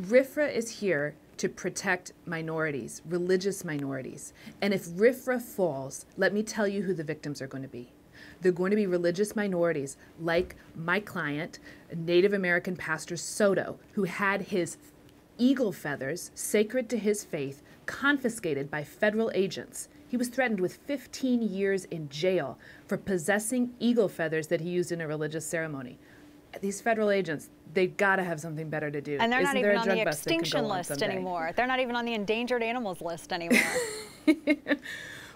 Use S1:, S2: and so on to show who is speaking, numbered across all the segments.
S1: RFRA is here to protect minorities, religious minorities. And if RFRA falls, let me tell you who the victims are going to be. They're going to be religious minorities like my client, Native American Pastor Soto, who had his eagle feathers, sacred to his faith, confiscated by federal agents. He was threatened with 15 years in jail for possessing eagle feathers that he used in a religious ceremony. These federal agents, they've got to have something better to do.
S2: And they're not even on the extinction list anymore. They're not even on the endangered animals list anymore.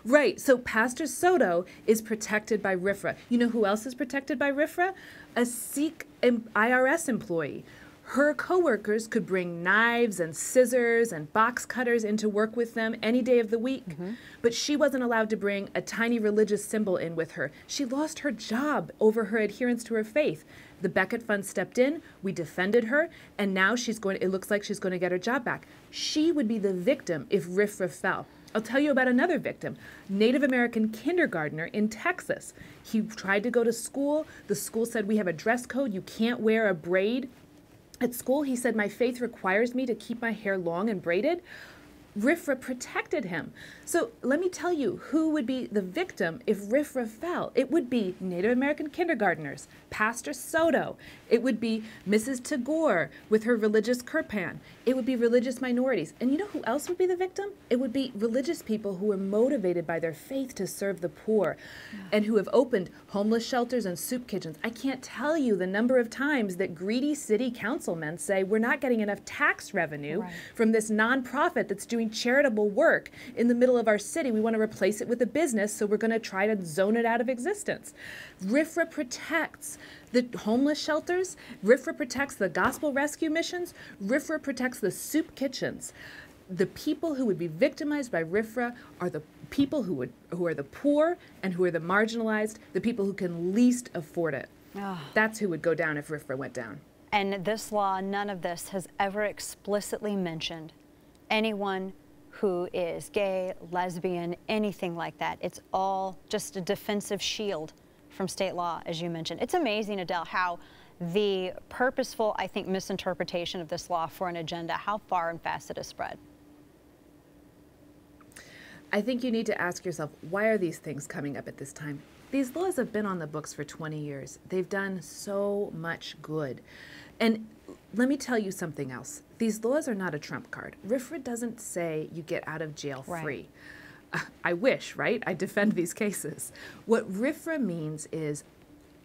S1: Right. So Pastor Soto is protected by RFRA. You know who else is protected by RFRA? A Sikh IRS employee. Her coworkers could bring knives and scissors and box cutters into work with them any day of the week. But she wasn't allowed to bring a tiny religious symbol in with her. She lost her job over her adherence to her faith. The Beckett Fund stepped in, we defended her, and now it looks like she's going to get her job back. She would be the victim if RFRA fell. I'll tell you about another victim, Native American kindergartner in Texas. He tried to go to school. The school said, we have a dress code. You can't wear a braid. At school, he said, my faith requires me to keep my hair long and braided. RFRA protected him. So let me tell you who would be the victim if RFRA fell. It would be Native American kindergartners, Pastor Soto. It would be Mrs. Tagore with her religious kirpan. It would be religious minorities. And you know who else would be the victim? It would be religious people who are motivated by their faith to serve the poor and who have opened homeless shelters and soup kitchens. I can't tell you the number of times that greedy city councilmen say we're not getting enough tax revenue from this nonprofit that's doing charitable work in the middle of our city. We want to replace it with a business, so we're going to try to zone it out of existence. RFRA protects the homeless shelters. RFRA protects the gospel rescue missions. RFRA protects the soup kitchens. The people who would be victimized by RFRA are the people who are the poor and who are the marginalized, the people who can least afford it. That's who would go down if RFRA went down.
S2: And this law, none of this has ever explicitly mentioned anyone who is gay, lesbian, anything like that. It's all just a defensive shield from state law, as you mentioned. It's amazing, Adele, how the purposeful, I think, misinterpretation of this law for an agenda, how far and fast it has spread.
S1: I think you need to ask yourself, why are these things coming up at this time? These laws have been on the books for 20 years. They've done so much good. And let me tell you something else. These laws are not a trump card. RFRA doesn't say you get out of jail free. I wish, right? I defend these cases. What RFRA means is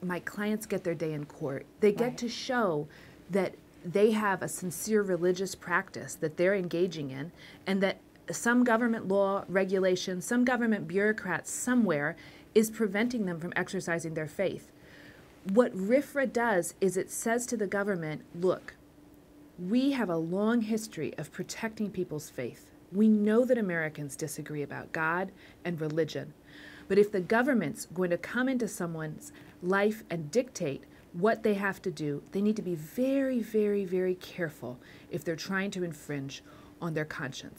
S1: my clients get their day in court. They get to show that they have a sincere religious practice that they're engaging in, and that some government law, regulation, some government bureaucrat somewhere is preventing them from exercising their faith. What RFRA does is it says to the government, look, we have a long history of protecting people's faith. We know that Americans disagree about God and religion. But if the government's going to come into someone's life and dictate what they have to do, they need to be very, very, very careful if they're trying to infringe on their conscience.